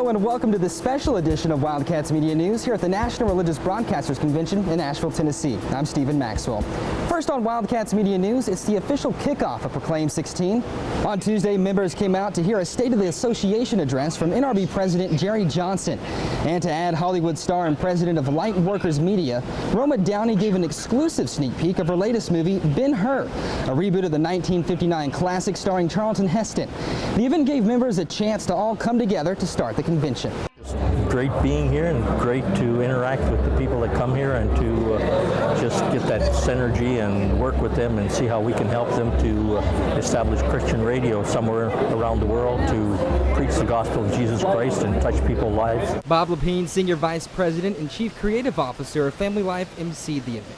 Hello and welcome to this special edition of Wildcats Media News here at the National Religious Broadcasters Convention in Nashville, Tennessee. I'm Steven Maxwell. First on Wildcats Media News, it's the official kickoff of Proclaim 16. On Tuesday, members came out to hear a State of the Association address from NRB President Jerry Johnson. And to add, Hollywood star and president of Lightworkers Media, Roma Downey gave an exclusive sneak peek of her latest movie, Ben-Hur, a reboot of the 1959 classic starring Charlton Heston. The event gave members a chance to all come together to start the convention. It's great being here and great to interact with the people that come here and to just get that synergy and work with them and see how we can help them to establish Christian radio somewhere around the world to preach the gospel of Jesus Christ and touch people's lives. Bob Lapine, Senior Vice President and Chief Creative Officer of Family Life, emceed the event.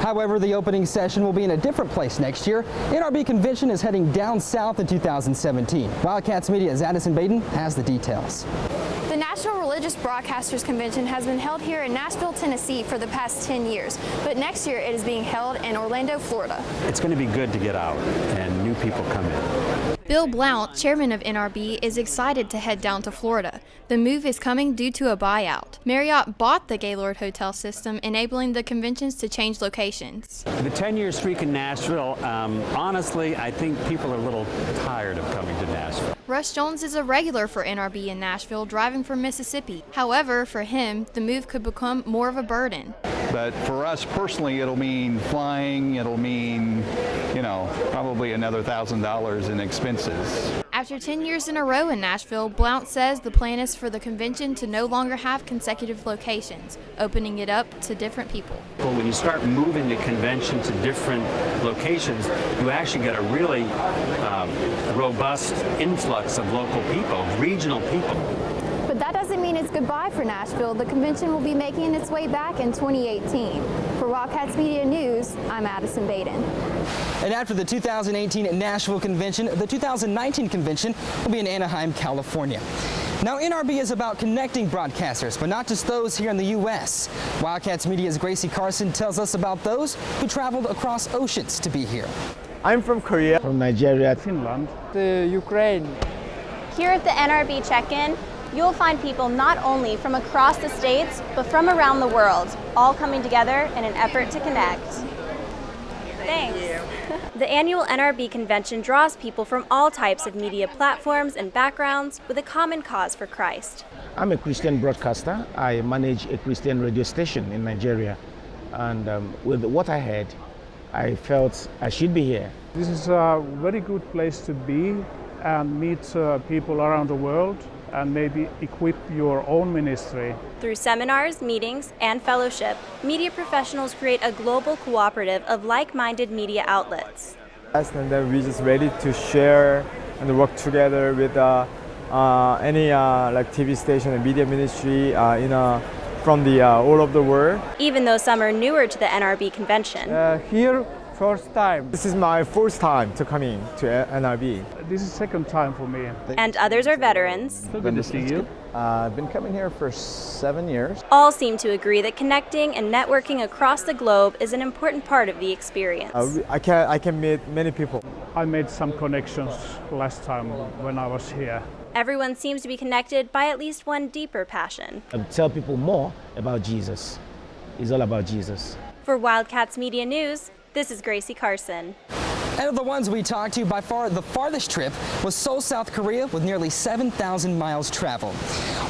However, the opening session will be in a different place next year. NRB Convention is heading down south in 2017. Wildcats Media's Addyson Baden has the details. The National Religious Broadcasters Convention has been held here in Nashville, Tennessee for the past 10 years, but next year it is being held in Orlando, Florida. It's going to be good to get out and new people come in. Bill Blount, chairman of NRB, is excited to head down to Florida. The move is coming due to a buyout. Marriott bought the Gaylord Hotel system, enabling the conventions to change locations. The 10-year streak in Nashville, honestly, I think people are a little tired of coming to Nashville. Russ Jones is a regular for NRB in Nashville, driving from Mississippi. However, for him, the move could become more of a burden. But for us personally, it'll mean flying, it'll mean, probably another $1,000 in expenses. After 10 years in a row in Nashville, Blount says the plan is for the convention to no longer have consecutive locations, opening it up to different people. Well, when you start moving the convention to different locations, you actually get a really robust influx of local people, regional people. But that doesn't mean it's goodbye for Nashville. The convention will be making its way back in 2018. For Wildcats Media News, I'm Addyson Baden. And after the 2018 Nashville Convention, the 2019 convention will be in Anaheim, California. Now, NRB is about connecting broadcasters, but not just those here in the U.S. Wildcats Media's Gracie Carson tells us about those who traveled across oceans to be here. I'm from Korea. From Nigeria, Finland, Ukraine. Here at the NRB check-in, you'll find people not only from across the states, but from around the world, all coming together in an effort to connect. Thanks. The annual NRB convention draws people from all types of media platforms and backgrounds with a common cause for Christ. I'm a Christian broadcaster. I manage a Christian radio station in Nigeria. And with what I heard, I felt I should be here. this is a very good place to be and meet people around the world and maybe equip your own ministry. Through seminars, meetings, and fellowship, media professionals create a global cooperative of like-minded media outlets. And then we're just ready to share and work together with any like TV station and media ministry from the all over the world. Even though some are newer to the NRB convention. Here, first time. This is my first time to coming to NRB. This is second time for me. And others are veterans. So good to see you. I've been coming here for 7 years. All seem to agree that connecting and networking across the globe is an important part of the experience. I can meet many people. I made some connections last time when I was here. Everyone seems to be connected by at least one deeper passion. I tell people more about Jesus. It's all about Jesus. For Wildcats Media News, this is Gracie Carson. And of the ones we talked to, by far the farthest trip was Seoul, South Korea, with nearly 7,000 miles traveled.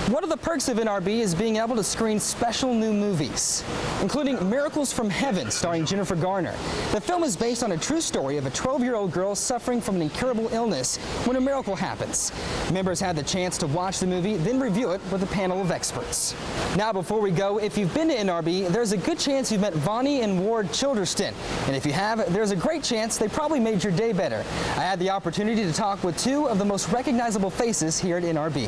One of the perks of NRB is being able to screen special new movies, including Miracles from Heaven, starring Jennifer Garner. The film is based on a true story of a 12-year-old girl suffering from an incurable illness when a miracle happens. Members had the chance to watch the movie, then review it with a panel of experts. Now, before we go, if you've been to NRB, there's a good chance you've met Vonnie and Ward Childerston. And if you have, there's a great chance they probably made your day better. I had the opportunity to talk with two of the most recognizable faces here at NRB.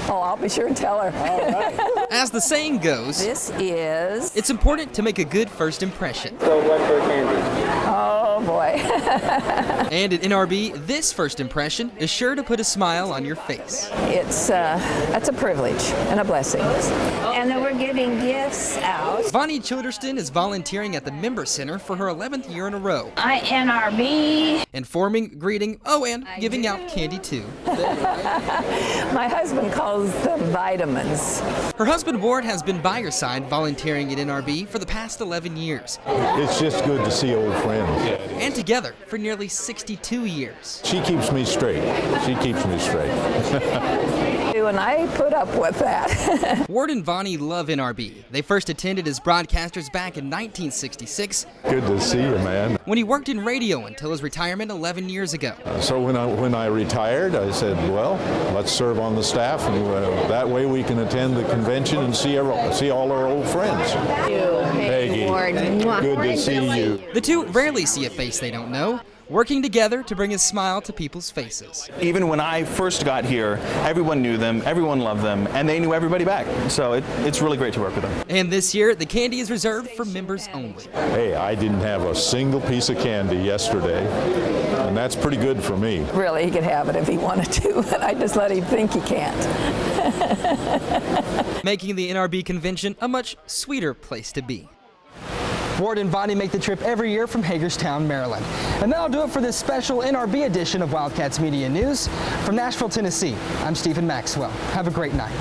Oh, I'll be sure and tell her. All right. As the saying goes, this is... it's important to make a good first impression. So what for candy? Oh, boy. okay. And at NRB, this first impression is sure to put a smile on your face. That's a privilege and a blessing. And then we're giving gifts out. Vonnie Childerston is volunteering at the Member Center for her 11th year in a row. iNRB. Informing, greeting, and giving out candy too. My husband calls them vitamins. Her husband Ward has been by her side volunteering at NRB for the past 11 years. It's just good to see old friends. And together for nearly 62 years. She keeps me straight. She keeps me straight. And I put up with that. Ward and Vonnie love NRB. They first attended as broadcasters back in 1966. Good to see you, man. When he worked in radio until his retirement 11 years ago. So when I retired, I said, well, let's serve on the staff, and that way we can attend the convention and see all our old friends. Peggy, good to see you. The two rarely see a face they don't know, working together to bring a smile to people's faces. Even when I first got here, everyone knew them, everyone loved them, and they knew everybody back. So it's really great to work with them. And this year, the candy is reserved for members only. Hey, I didn't have a single piece of candy yesterday, and that's pretty good for me. Really, he could have it if he wanted to, but I just let him think he can't. Making the NRB convention a much sweeter place to be. Ward and Vonnie make the trip every year from Hagerstown, Maryland. And that'll do it for this special NRB edition of Wildcats Media News. From Nashville, Tennessee, I'm Steven Maxwell. Have a great night.